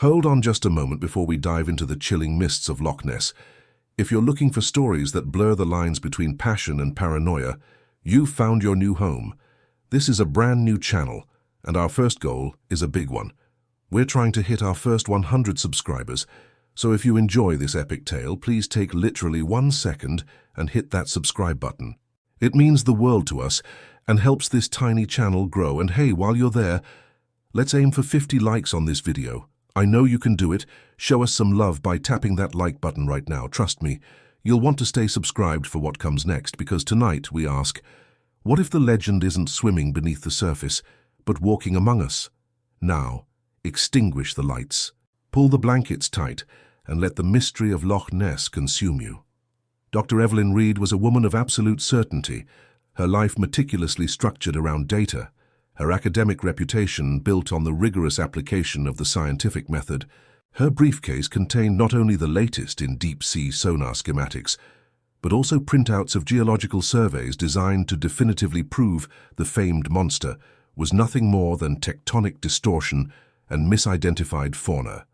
Hold on just a moment before we dive into the chilling mists of Loch Ness. If you're looking for stories that blur the lines between passion and paranoia, you've found your new home. This is a brand new channel, and our first goal is a big one. We're trying to hit our first 100 subscribers, so if you enjoy this epic tale, please take literally 1 second and hit that subscribe button. It means the world to us and helps this tiny channel grow. And hey, while you're there, let's aim for 50 likes on this video. I know you can do it. Show us some love by tapping that like button right now. Trust me, you'll want to stay subscribed for what comes next, because tonight we ask, what if the legend isn't swimming beneath the surface, but walking among us? Now, extinguish the lights, pull the blankets tight, and let the mystery of Loch Ness consume you. Dr. Evelyn Reed was a woman of absolute certainty, her life meticulously structured around data, her academic reputation built on the rigorous application of the scientific method. Her briefcase contained not only the latest in deep-sea sonar schematics, but also printouts of geological surveys designed to definitively prove the famed monster was nothing more than tectonic distortion and misidentified fauna.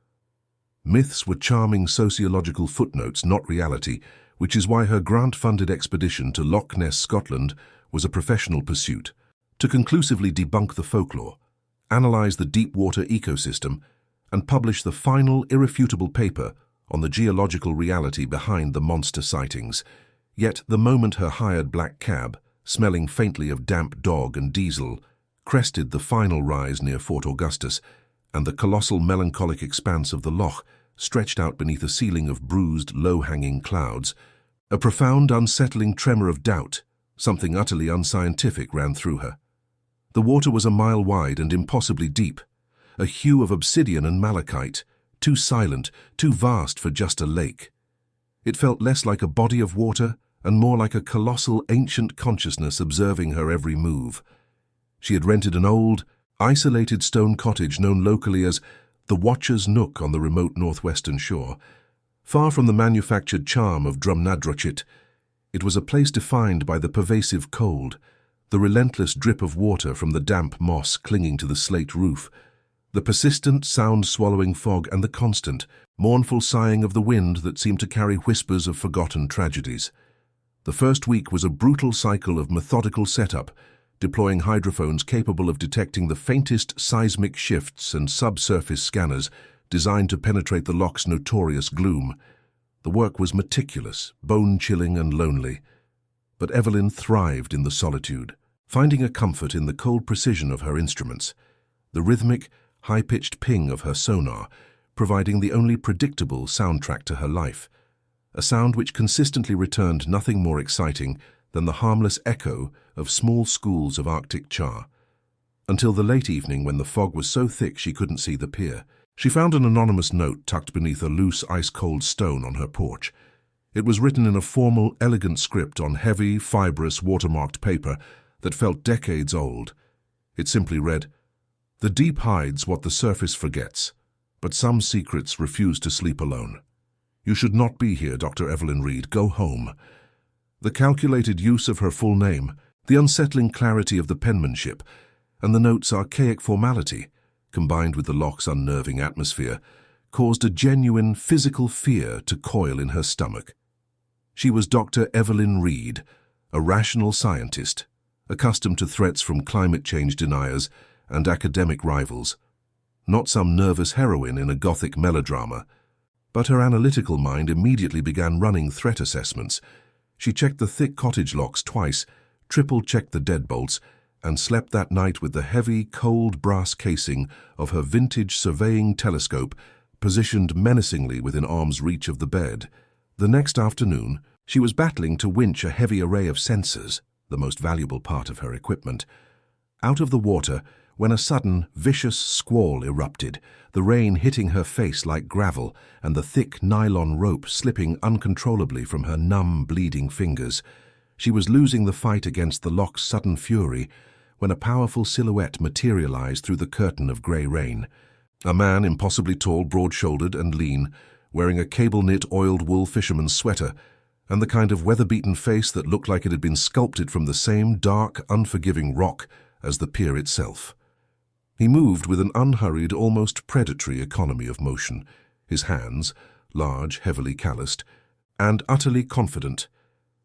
Myths were charming sociological footnotes, not reality, which is why her grant-funded expedition to Loch Ness, Scotland, was a professional pursuit. To conclusively debunk the folklore, analyze the deep-water ecosystem, and publish the final irrefutable paper on the geological reality behind the monster sightings. Yet the moment her hired black cab, smelling faintly of damp dog and diesel, crested the final rise near Fort Augustus, and the colossal melancholic expanse of the loch stretched out beneath a ceiling of bruised, low-hanging clouds, a profound, unsettling tremor of doubt, something utterly unscientific, ran through her. The water was a mile wide and impossibly deep, a hue of obsidian and malachite, too silent, too vast for just a lake. It felt less like a body of water and more like a colossal ancient consciousness observing her every move. She had rented an old, isolated stone cottage known locally as the Watcher's Nook on the remote northwestern shore. Far from the manufactured charm of Drumnadrochit, it was a place defined by the pervasive cold, the relentless drip of water from the damp moss clinging to the slate roof, the persistent sound-swallowing fog, and the constant, mournful sighing of the wind that seemed to carry whispers of forgotten tragedies. The first week was a brutal cycle of methodical setup, deploying hydrophones capable of detecting the faintest seismic shifts and subsurface scanners designed to penetrate the loch's notorious gloom. The work was meticulous, bone-chilling and lonely. But Evelyn thrived in the solitude, finding a comfort in the cold precision of her instruments, the rhythmic, high-pitched ping of her sonar, providing the only predictable soundtrack to her life, a sound which consistently returned nothing more exciting than the harmless echo of small schools of Arctic char. Until the late evening, when the fog was so thick she couldn't see the pier. She found an anonymous note tucked beneath a loose, ice-cold stone on her porch. It was written in a formal, elegant script on heavy, fibrous, watermarked paper that felt decades old. It simply read, "The deep hides what the surface forgets, but some secrets refuse to sleep alone. You should not be here, Dr. Evelyn Reed. Go home." The calculated use of her full name, the unsettling clarity of the penmanship, and the note's archaic formality, combined with the loch's unnerving atmosphere, caused a genuine physical fear to coil in her stomach. She was Dr. Evelyn Reed, a rational scientist, accustomed to threats from climate change deniers and academic rivals, not some nervous heroine in a gothic melodrama. But her analytical mind immediately began running threat assessments. She checked the thick cottage locks twice, triple-checked the deadbolts, and slept that night with the heavy, cold brass casing of her vintage surveying telescope positioned menacingly within arm's reach of the bed. The next afternoon, she was battling to winch a heavy array of sensors, the most valuable part of her equipment, out of the water when a sudden, vicious squall erupted, the rain hitting her face like gravel and the thick nylon rope slipping uncontrollably from her numb, bleeding fingers. She was losing the fight against the loch's sudden fury when a powerful silhouette materialized through the curtain of grey rain. A man, impossibly tall, broad-shouldered and lean, wearing a cable-knit oiled wool fisherman's sweater, and the kind of weather-beaten face that looked like it had been sculpted from the same dark, unforgiving rock as the pier itself. He moved with an unhurried, almost predatory economy of motion, his hands, large, heavily calloused, and utterly confident,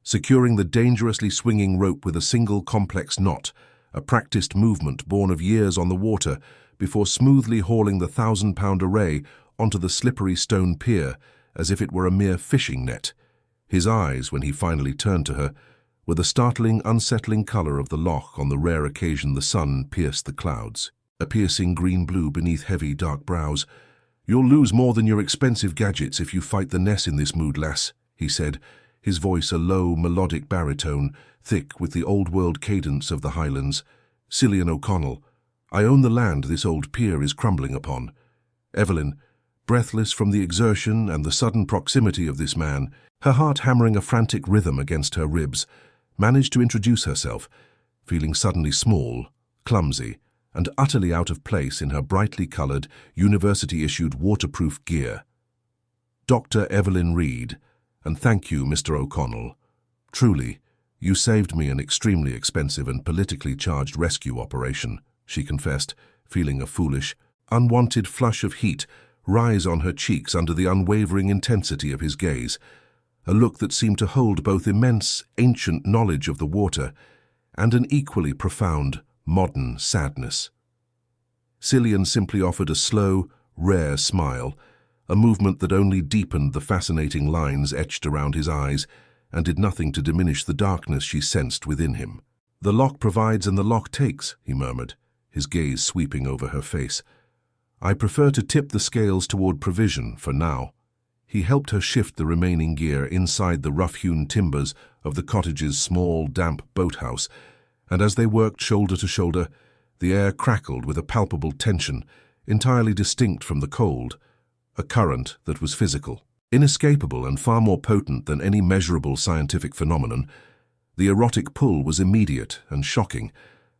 securing the dangerously swinging rope with a single complex knot, a practiced movement born of years on the water, before smoothly hauling the 1,000-pound array onto the slippery stone pier as if it were a mere fishing net. His eyes, when he finally turned to her, were the startling, unsettling colour of the loch on the rare occasion the sun pierced the clouds, a piercing green-blue beneath heavy, dark brows. "You'll lose more than your expensive gadgets if you fight the Ness in this mood, lass," he said, his voice a low, melodic baritone, thick with the old-world cadence of the Highlands. "Cillian O'Connell, I own the land this old pier is crumbling upon." Evelyn, breathless from the exertion and the sudden proximity of this man, her heart hammering a frantic rhythm against her ribs, managed to introduce herself, feeling suddenly small, clumsy, and utterly out of place in her brightly coloured, university-issued waterproof gear. "Dr. Evelyn Reed, and thank you, Mr. O'Connell. Truly, you saved me an extremely expensive and politically charged rescue operation," she confessed, feeling a foolish, unwanted flush of heat rise on her cheeks under the unwavering intensity of his gaze, a look that seemed to hold both immense, ancient knowledge of the water and an equally profound, modern sadness. Cillian simply offered a slow, rare smile, a movement that only deepened the fascinating lines etched around his eyes and did nothing to diminish the darkness she sensed within him. "The loch provides and the loch takes," he murmured, his gaze sweeping over her face. "I prefer to tip the scales toward provision for now." He helped her shift the remaining gear inside the rough-hewn timbers of the cottage's small, damp boathouse, and as they worked shoulder to shoulder, the air crackled with a palpable tension, entirely distinct from the cold, a current that was physical, inescapable and far more potent than any measurable scientific phenomenon. The erotic pull was immediate and shocking,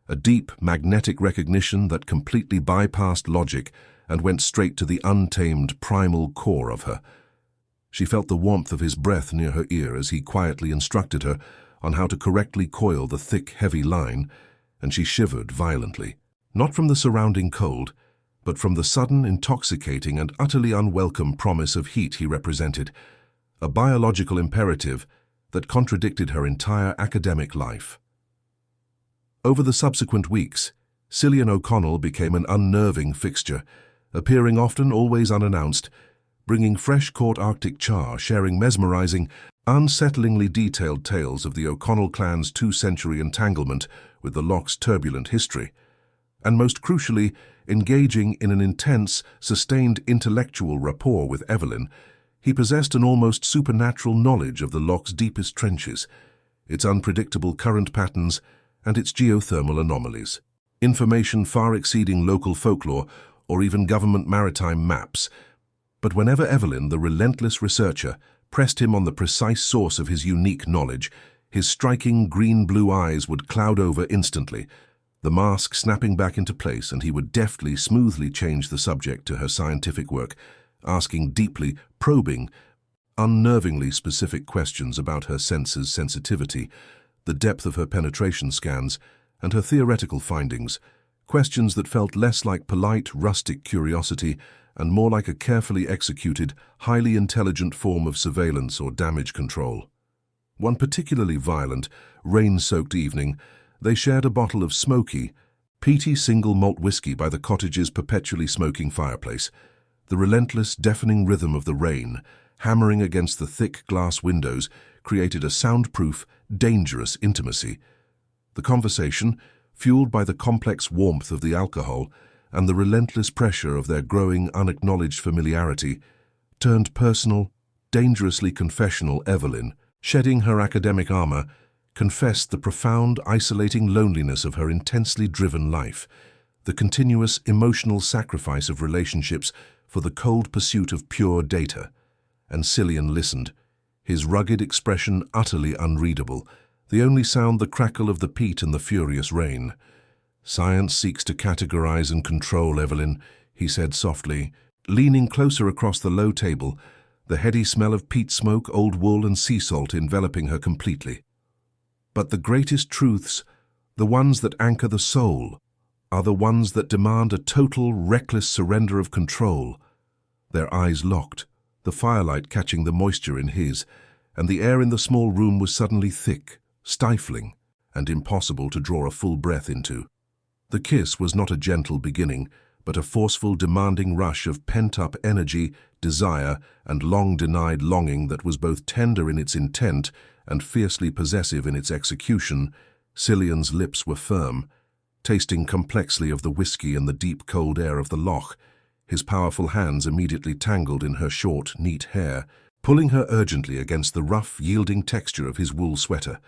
a deep, magnetic recognition that completely bypassed logic and went straight to the untamed, primal core of her. She felt the warmth of his breath near her ear as he quietly instructed her on how to correctly coil the thick, heavy line, and she shivered violently, not from the surrounding cold, but from the sudden, intoxicating and utterly unwelcome promise of heat he represented, a biological imperative that contradicted her entire academic life. Over the subsequent weeks, Cillian O'Connell became an unnerving fixture, appearing often, always unannounced, bringing fresh-caught Arctic char, sharing mesmerizing, unsettlingly detailed tales of the O'Connell clan's two-century entanglement with the loch's turbulent history, and most crucially, engaging in an intense, sustained intellectual rapport with Evelyn. He possessed an almost supernatural knowledge of the loch's deepest trenches, its unpredictable current patterns, and its geothermal anomalies. Information far exceeding local folklore or even government maritime maps. But whenever Evelyn, the relentless researcher, pressed him on the precise source of his unique knowledge, his striking green-blue eyes would cloud over instantly, the mask snapping back into place, and he would deftly, smoothly change the subject to her scientific work, asking deeply, probing, unnervingly specific questions about her senses' sensitivity, the depth of her penetration scans, and her theoretical findings, questions that felt less like polite, rustic curiosity and more like a carefully executed, highly intelligent form of surveillance or damage control. One particularly violent, rain-soaked evening, they shared a bottle of smoky, peaty single malt whiskey by the cottage's perpetually smoking fireplace. The relentless, deafening rhythm of the rain, hammering against the thick glass windows, created a soundproof, dangerous intimacy. The conversation, fueled by the complex warmth of the alcohol and the relentless pressure of their growing, unacknowledged familiarity, turned personal, dangerously confessional. Evelyn, shedding her academic armor, confessed the profound, isolating loneliness of her intensely driven life, the continuous emotional sacrifice of relationships for the cold pursuit of pure data. And Cillian listened, his rugged expression utterly unreadable, the only sound the crackle of the peat and the furious rain. "Science seeks to categorize and control, Evelyn," he said softly, leaning closer across the low table, the heady smell of peat smoke, old wool and sea salt enveloping her completely. "But the greatest truths, the ones that anchor the soul, are the ones that demand a total, reckless surrender of control. Their eyes locked, the firelight catching the moisture in his, and the air in the small room was suddenly thick, stifling, and impossible to draw a full breath into. The kiss was not a gentle beginning, but a forceful, demanding rush of pent-up energy, desire, and long-denied longing that was both tender in its intent and fiercely possessive in its execution. Cillian's lips were firm, tasting complexly of the whiskey and the deep, cold air of the loch. His powerful hands immediately tangled in her short, neat hair, pulling her urgently against the rough, yielding texture of his wool sweater.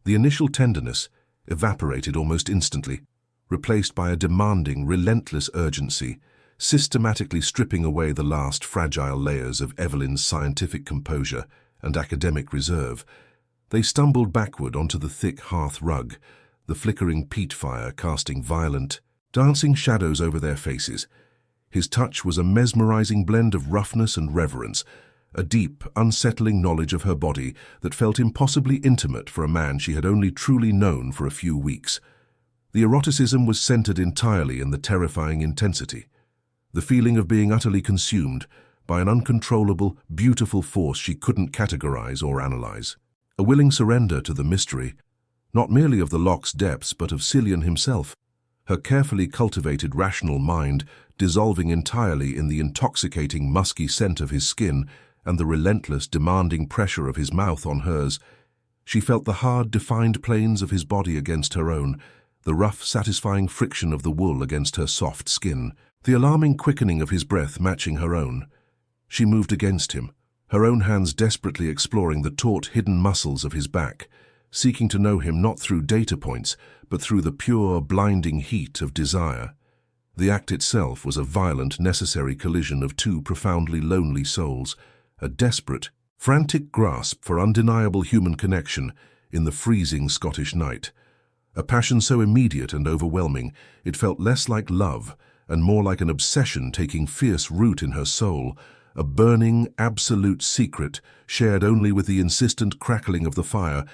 The initial tenderness evaporated almost instantly, replaced by a demanding, relentless urgency, systematically stripping away the last fragile layers of Evelyn's scientific composure and academic reserve. They stumbled backward onto the thick hearth rug, the flickering peat fire casting violent, dancing shadows over their faces. His touch was a mesmerizing blend of roughness and reverence, a deep, unsettling knowledge of her body that felt impossibly intimate for a man she had only truly known for a few weeks. The eroticism was centered entirely in the terrifying intensity, the feeling of being utterly consumed by an uncontrollable, beautiful force she couldn't categorize or analyze. A willing surrender to the mystery, not merely of the loch's depths but of Cillian himself, her carefully cultivated rational mind dissolving entirely in the intoxicating musky scent of his skin and the relentless, demanding pressure of his mouth on hers. She felt the hard, defined planes of his body against her own, the rough, satisfying friction of the wool against her soft skin, the alarming quickening of his breath matching her own. She moved against him, her own hands desperately exploring the taut, hidden muscles of his back, seeking to know him not through data points, but through the pure, blinding heat of desire. The act itself was a violent, necessary collision of two profoundly lonely souls, a desperate, frantic grasp for undeniable human connection in the freezing Scottish night. A passion so immediate and overwhelming, it felt less like love and more like an obsession taking fierce root in her soul, a burning, absolute secret shared only with the insistent crackling of the fire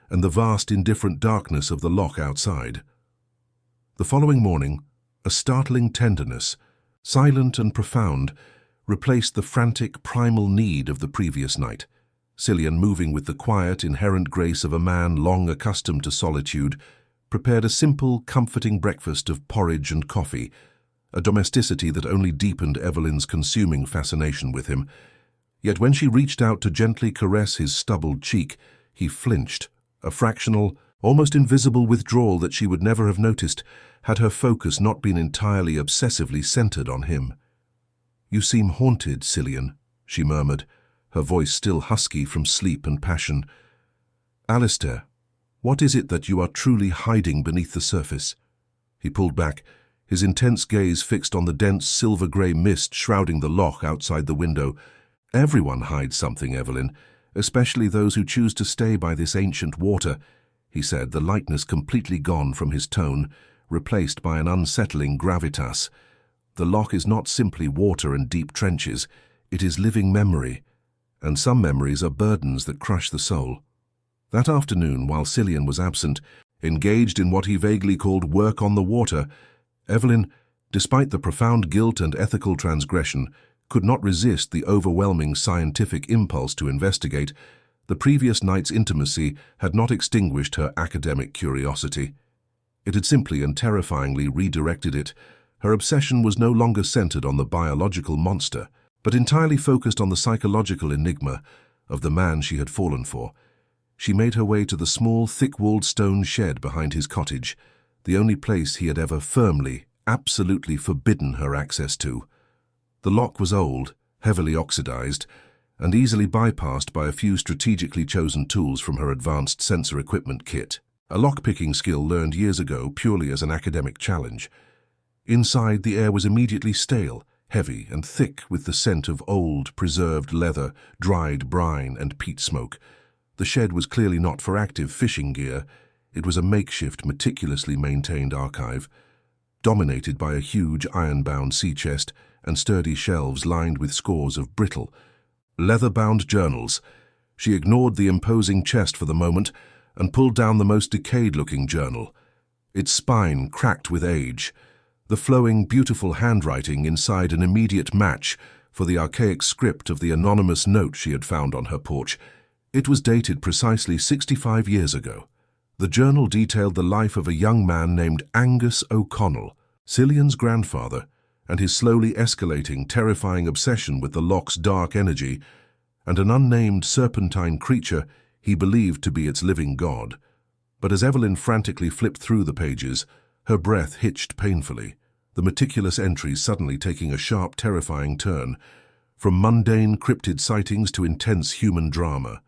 and the vast, indifferent darkness of the loch outside. The following morning, a startling tenderness, silent and profound, replaced the frantic, primal need of the previous night. Cillian, moving with the quiet, inherent grace of a man long accustomed to solitude, prepared a simple, comforting breakfast of porridge and coffee, a domesticity that only deepened Evelyn's consuming fascination with him. Yet when she reached out to gently caress his stubbled cheek, he flinched, a fractional, almost invisible withdrawal that she would never have noticed had her focus not been entirely obsessively centered on him. "You seem haunted, Cillian," she murmured, her voice still husky from sleep and passion. "Alistair, what is it that you are truly hiding beneath the surface?" He pulled back, his intense gaze fixed on the dense silver-grey mist shrouding the loch outside the window. "Everyone hides something, Evelyn, especially those who choose to stay by this ancient water," he said, the lightness completely gone from his tone, replaced by an unsettling gravitas. "The loch is not simply water and deep trenches, it is living memory, and some memories are burdens that crush the soul." That afternoon, while Cillian was absent, engaged in what he vaguely called work on the water, Evelyn, despite the profound guilt and ethical transgression, could not resist the overwhelming scientific impulse to investigate. The previous night's intimacy had not extinguished her academic curiosity. It had simply and terrifyingly redirected it. Her obsession was no longer centered on the biological monster, but entirely focused on the psychological enigma of the man she had fallen for. She made her way to the small, thick-walled stone shed behind his cottage, the only place he had ever firmly, absolutely forbidden her access to. The loch was old, heavily oxidized, and easily bypassed by a few strategically chosen tools from her advanced sensor equipment kit, a lock-picking skill learned years ago purely as an academic challenge. Inside, the air was immediately stale, heavy and thick with the scent of old, preserved leather, dried brine, and peat smoke. The shed was clearly not for active fishing gear. It was a makeshift, meticulously maintained archive, dominated by a huge iron-bound sea chest and sturdy shelves lined with scores of brittle, leather-bound journals. She ignored the imposing chest for the moment and pulled down the most decayed-looking journal, its spine cracked with age, the flowing, beautiful handwriting inside an immediate match for the archaic script of the anonymous note she had found on her porch. It was dated precisely 65 years ago. The journal detailed the life of a young man named Angus O'Connell, Cillian's grandfather, and his slowly escalating, terrifying obsession with the loch's dark energy and an unnamed serpentine creature he believed to be its living god. But as Evelyn frantically flipped through the pages, her breath hitched painfully, the meticulous entries suddenly taking a sharp, terrifying turn. From mundane cryptid sightings to intense human drama,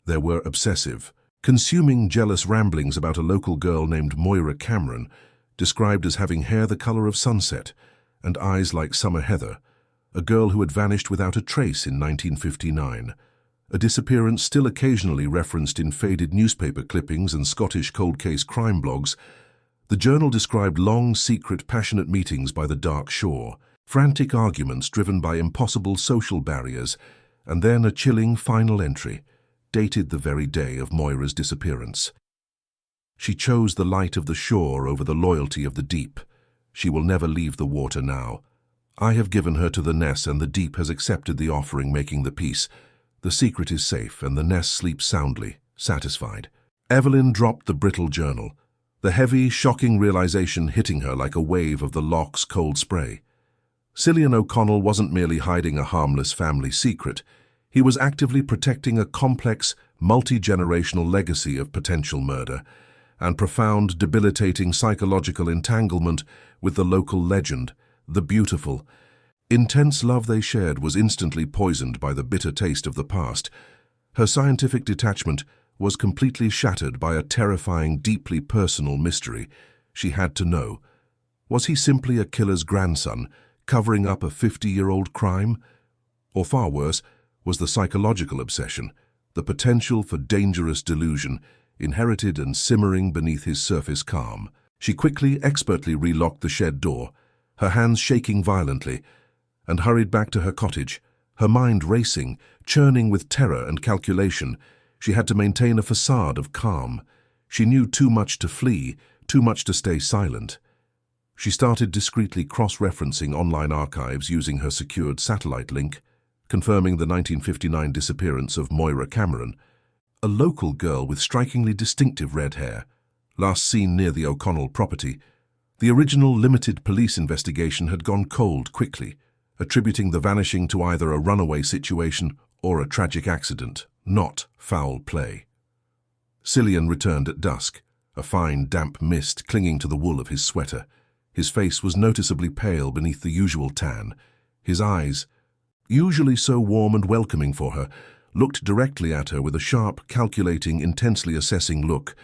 there were obsessive, consuming, jealous ramblings about a local girl named Moira Cameron, described as having hair the color of sunset and eyes like summer heather, a girl who had vanished without a trace in 1959, a disappearance still occasionally referenced in faded newspaper clippings and Scottish cold case crime blogs. The journal described long, secret, passionate meetings by the dark shore, frantic arguments driven by impossible social barriers, and then a chilling final entry, dated the very day of Moira's disappearance. She chose the light of the shore over the loyalty of the deep. She will never leave the water now. I have given her to the Ness, and the deep has accepted the offering, making the peace. The secret is safe, and the Ness sleeps soundly, satisfied. Evelyn dropped the brittle journal, the heavy, shocking realization hitting her like a wave of the loch's cold spray. Cillian O'Connell wasn't merely hiding a harmless family secret. He was actively protecting a complex, multi-generational legacy of potential murder and profound, debilitating psychological entanglement with the local legend, the beautiful. Intense love they shared was instantly poisoned by the bitter taste of the past. Her scientific detachment was completely shattered by a terrifying, deeply personal mystery. She had to know. Was he simply a killer's grandson, covering up a 50-year-old crime? Or far worse, was the psychological obsession, the potential for dangerous delusion, inherited and simmering beneath his surface calm? She quickly, expertly relocked the shed door, her hands shaking violently, and hurried back to her cottage, her mind racing, churning with terror and calculation. She had to maintain a facade of calm. She knew too much to flee, too much to stay silent. She started discreetly cross-referencing online archives using her secured satellite link, confirming the 1959 disappearance of Moira Cameron, a local girl with strikingly distinctive red hair, last seen near the O'Connell property. The original limited police investigation had gone cold quickly, attributing the vanishing to either a runaway situation or a tragic accident, not foul play. Cillian returned at dusk, a fine, damp mist clinging to the wool of his sweater. His face was noticeably pale beneath the usual tan. His eyes, usually so warm and welcoming for her, looked directly at her with a sharp, calculating, intensely assessing look.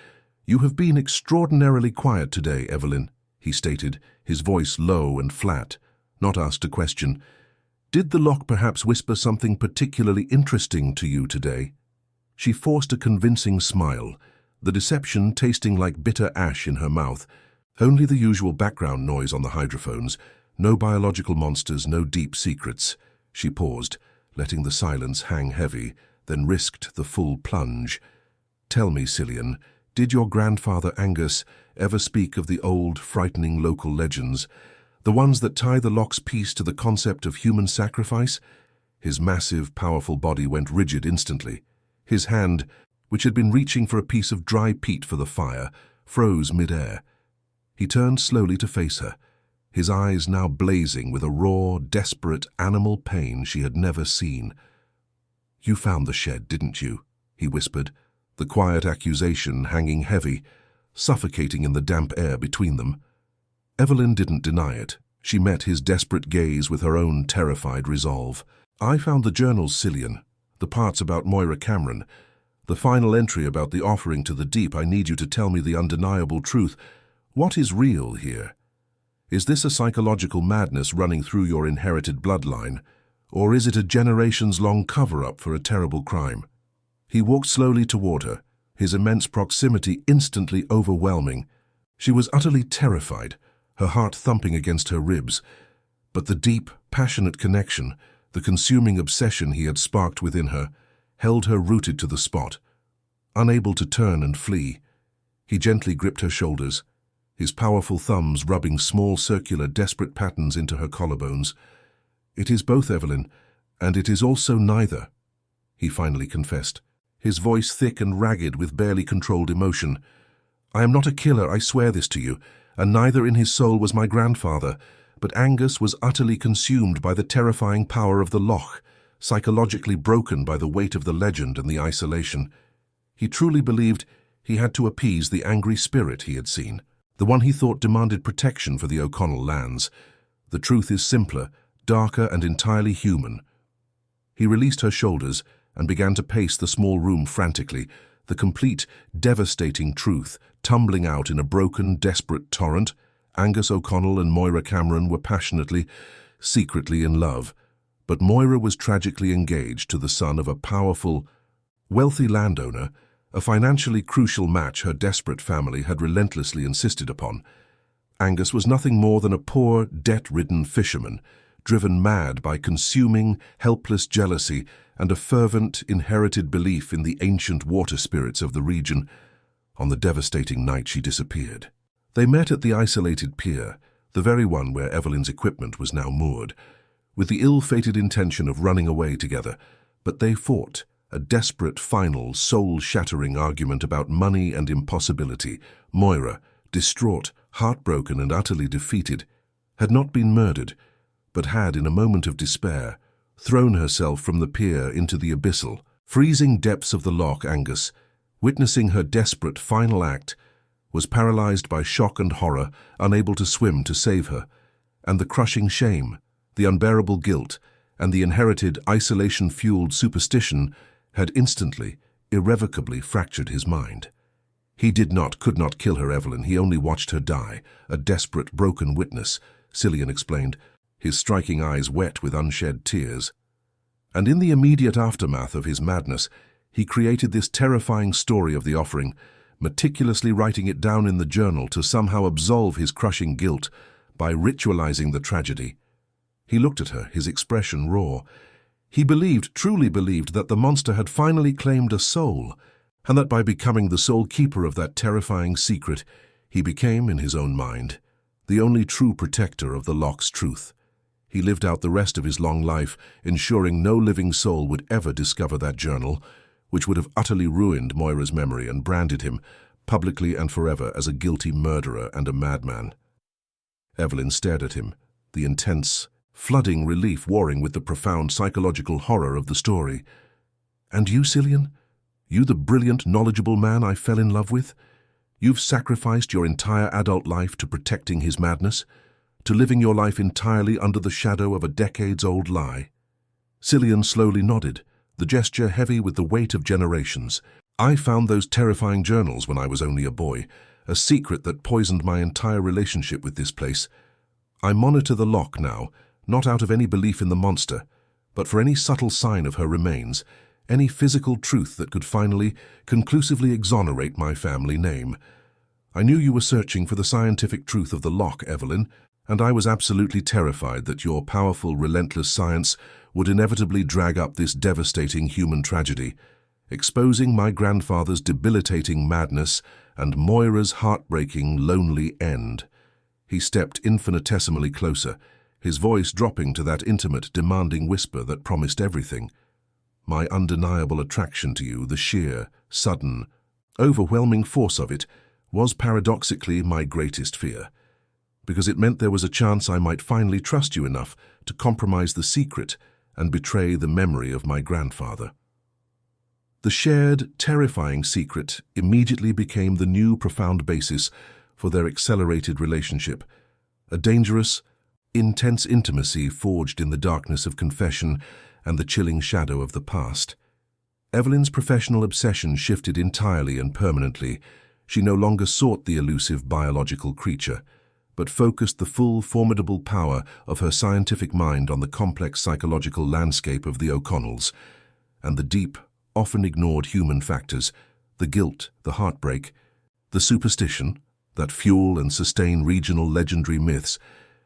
"You have been extraordinarily quiet today, Evelyn," he stated, his voice low and flat, not asked a question. "Did the loch perhaps whisper something particularly interesting to you today?" She forced a convincing smile, the deception tasting like bitter ash in her mouth. Only the usual background noise on the hydrophones, no biological monsters, no deep secrets. She paused, letting the silence hang heavy, then risked the full plunge. "Tell me, Cillian, did your grandfather Angus ever speak of the old, frightening local legends, the ones that tie the loch's peace to the concept of human sacrifice?" His massive, powerful body went rigid instantly. His hand, which had been reaching for a piece of dry peat for the fire, froze mid-air. He turned slowly to face her, his eyes now blazing with a raw, desperate, animal pain she had never seen. "You found the shed, didn't you?" he whispered, the quiet accusation hanging heavy, suffocating in the damp air between them. Evelyn didn't deny it. She met his desperate gaze with her own terrified resolve. "I found the journals, Cillian, the parts about Moira Cameron, the final entry about the offering to the deep. I need you to tell me the undeniable truth. What is real here? Is this a psychological madness running through your inherited bloodline, or is it a generations-long cover-up for a terrible crime?" He walked slowly toward her, his immense proximity instantly overwhelming. She was utterly terrified, her heart thumping against her ribs. But the deep, passionate connection, the consuming obsession he had sparked within her, held her rooted to the spot. Unable to turn and flee, he gently gripped her shoulders, his powerful thumbs rubbing small circular desperate patterns into her collarbones. "It is both, Evelyn, and it is also neither," he finally confessed, his voice thick and ragged with barely controlled emotion. "I am not a killer, I swear this to you, and neither in his soul was my grandfather, but Angus was utterly consumed by the terrifying power of the Loch, psychologically broken by the weight of the legend and the isolation. He truly believed he had to appease the angry spirit he had seen, the one he thought demanded protection for the O'Connell lands. The truth is simpler, darker and entirely human." He released her shoulders and began to pace the small room frantically, the complete, devastating truth tumbling out in a broken, desperate torrent. Angus O'Connell and Moira Cameron were passionately, secretly in love, but Moira was tragically engaged to the son of a powerful, wealthy landowner, a financially crucial match her desperate family had relentlessly insisted upon. Angus was nothing more than a poor, debt-ridden fisherman, driven mad by consuming, helpless jealousy and a fervent, inherited belief in the ancient water spirits of the region. On the devastating night she disappeared. They met at the isolated pier, the very one where Evelyn's equipment was now moored, with the ill-fated intention of running away together, but they fought, a desperate, final, soul-shattering argument about money and impossibility. Moira, distraught, heartbroken and utterly defeated, had not been murdered, but had, in a moment of despair, thrown herself from the pier into the abyssal, freezing depths of the loch. Angus, witnessing her desperate final act, was paralyzed by shock and horror, unable to swim to save her, and the crushing shame, the unbearable guilt, and the inherited isolation-fueled superstition had instantly, irrevocably fractured his mind. He could not kill her, Evelyn. He only watched her die, a desperate, broken witness, Cillian explained, his striking eyes wet with unshed tears. And in the immediate aftermath of his madness, he created this terrifying story of the offering, meticulously writing it down in the journal to somehow absolve his crushing guilt by ritualizing the tragedy. He looked at her, his expression raw. He truly believed that the monster had finally claimed a soul, and that by becoming the sole keeper of that terrifying secret, he became, in his own mind, the only true protector of the Loch's truth. He lived out the rest of his long life, ensuring no living soul would ever discover that journal, which would have utterly ruined Moira's memory and branded him, publicly and forever, as a guilty murderer and a madman. Evelyn stared at him, the intense, flooding relief warring with the profound psychological horror of the story. "And you, Cillian? You the brilliant, knowledgeable man I fell in love with? You've sacrificed your entire adult life to protecting his madness, to living your life entirely under the shadow of a decades-old lie?" Cillian slowly nodded, the gesture heavy with the weight of generations. "I found those terrifying journals when I was only a boy, a secret that poisoned my entire relationship with this place. I monitor the Loch now, not out of any belief in the monster, but for any subtle sign of her remains, any physical truth that could finally, conclusively exonerate my family name. I knew you were searching for the scientific truth of the Loch, Evelyn, and I was absolutely terrified that your powerful, relentless science would inevitably drag up this devastating human tragedy, exposing my grandfather's debilitating madness and Moira's heartbreaking, lonely end." He stepped infinitesimally closer, his voice dropping to that intimate, demanding whisper that promised everything. "My undeniable attraction to you, the sheer, sudden, overwhelming force of it, was paradoxically my greatest fear, because it meant there was a chance I might finally trust you enough to compromise the secret and betray the memory of my grandfather." The shared, terrifying secret immediately became the new profound basis for their accelerated relationship, a dangerous, intense intimacy forged in the darkness of confession and the chilling shadow of the past. Evelyn's professional obsession shifted entirely and permanently. She no longer sought the elusive biological creature, but focused the full, formidable power of her scientific mind on the complex psychological landscape of the O'Connells, and the deep, often ignored human factors, the guilt, the heartbreak, the superstition that fuel and sustain regional legendary myths.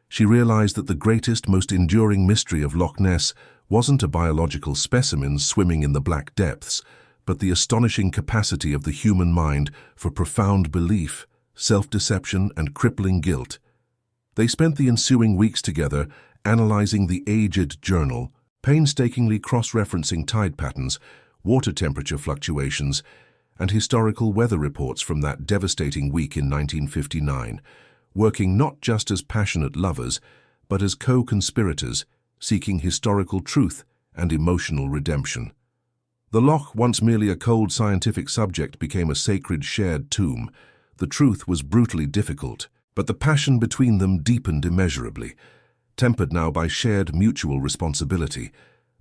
She realized that the greatest, most enduring mystery of Loch Ness wasn't a biological specimen swimming in the black depths, but the astonishing capacity of the human mind for profound belief, self-deception, and crippling guilt. They spent the ensuing weeks together analyzing the aged journal, painstakingly cross-referencing tide patterns, water temperature fluctuations, and historical weather reports from that devastating week in 1959, working not just as passionate lovers, but as co-conspirators, seeking historical truth and emotional redemption. The Loch, once merely a cold scientific subject, became a sacred shared tomb. The truth was brutally difficult, but the passion between them deepened immeasurably. Tempered now by shared mutual responsibility,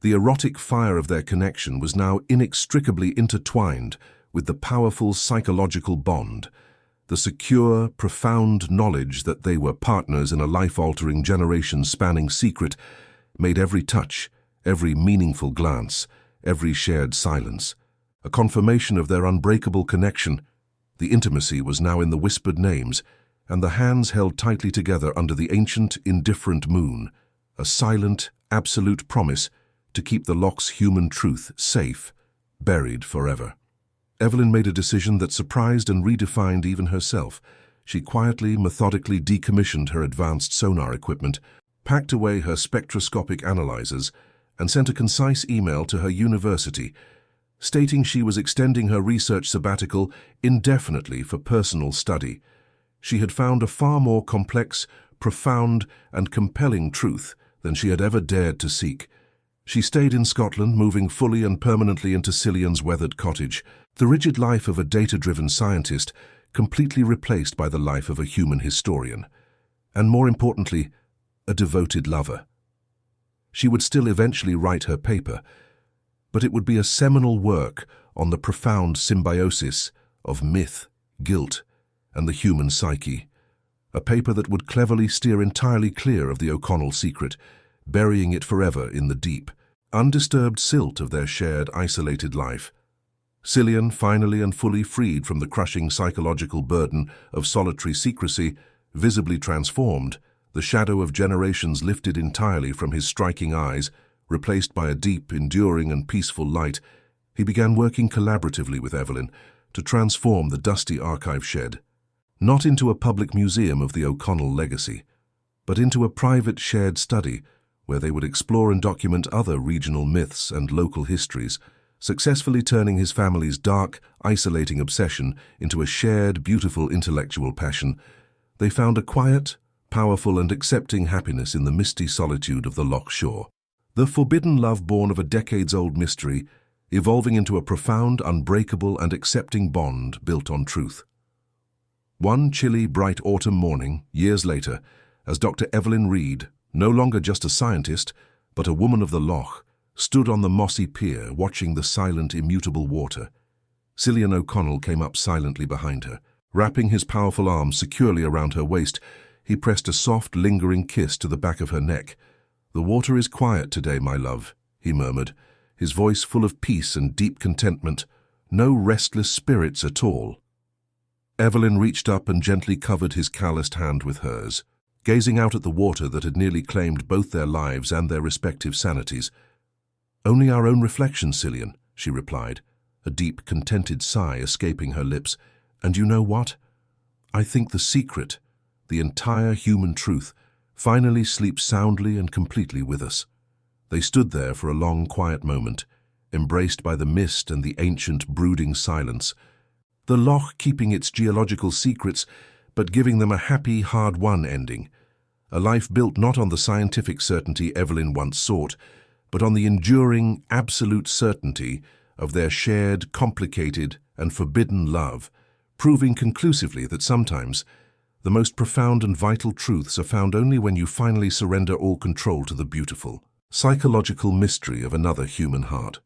the erotic fire of their connection was now inextricably intertwined with the powerful psychological bond, the secure, profound knowledge that they were partners in a life-altering, generation-spanning secret made every touch, every meaningful glance, every shared silence a confirmation of their unbreakable connection. The intimacy was now in the whispered names, and the hands held tightly together under the ancient, indifferent moon, a silent, absolute promise to keep the Loch's human truth safe, buried forever. Evelyn made a decision that surprised and redefined even herself. She quietly, methodically decommissioned her advanced sonar equipment, packed away her spectroscopic analyzers, and sent a concise email to her university, stating she was extending her research sabbatical indefinitely for personal study. She had found a far more complex, profound, and compelling truth than she had ever dared to seek. She stayed in Scotland, moving fully and permanently into Cillian's weathered cottage, the rigid life of a data-driven scientist completely replaced by the life of a human historian, and more importantly, a devoted lover. She would still eventually write her paper, but it would be a seminal work on the profound symbiosis of myth, guilt, and the human psyche, a paper that would cleverly steer entirely clear of the O'Connell secret, burying it forever in the deep, undisturbed silt of their shared, isolated life. Cillian, finally and fully freed from the crushing psychological burden of solitary secrecy, visibly transformed, the shadow of generations lifted entirely from his striking eyes, replaced by a deep, enduring and peaceful light, he began working collaboratively with Evelyn to transform the dusty archive shed, not into a public museum of the O'Connell legacy, but into a private shared study where they would explore and document other regional myths and local histories, successfully turning his family's dark, isolating obsession into a shared, beautiful intellectual passion. They found a quiet, powerful and accepting happiness in the misty solitude of the Loch shore. The forbidden love born of a decades-old mystery, evolving into a profound, unbreakable and accepting bond built on truth. One chilly, bright autumn morning, years later, as Dr. Evelyn Reed, no longer just a scientist, but a woman of the Loch, stood on the mossy pier watching the silent, immutable water, Cillian O'Connell came up silently behind her. Wrapping his powerful arms securely around her waist, he pressed a soft, lingering kiss to the back of her neck. "The water is quiet today, my love," he murmured, his voice full of peace and deep contentment. "No restless spirits at all." Evelyn reached up and gently covered his calloused hand with hers, gazing out at the water that had nearly claimed both their lives and their respective sanities. "Only our own reflection, Cillian," she replied, a deep, contented sigh escaping her lips. "And you know what? I think the secret, the entire human truth, finally sleeps soundly and completely with us." They stood there for a long, quiet moment, embraced by the mist and the ancient, brooding silence. The Loch keeping its geological secrets, but giving them a happy, hard-won ending. A life built not on the scientific certainty Evelyn once sought, but on the enduring, absolute certainty of their shared, complicated, and forbidden love, proving conclusively that sometimes the most profound and vital truths are found only when you finally surrender all control to the beautiful, psychological mystery of another human heart.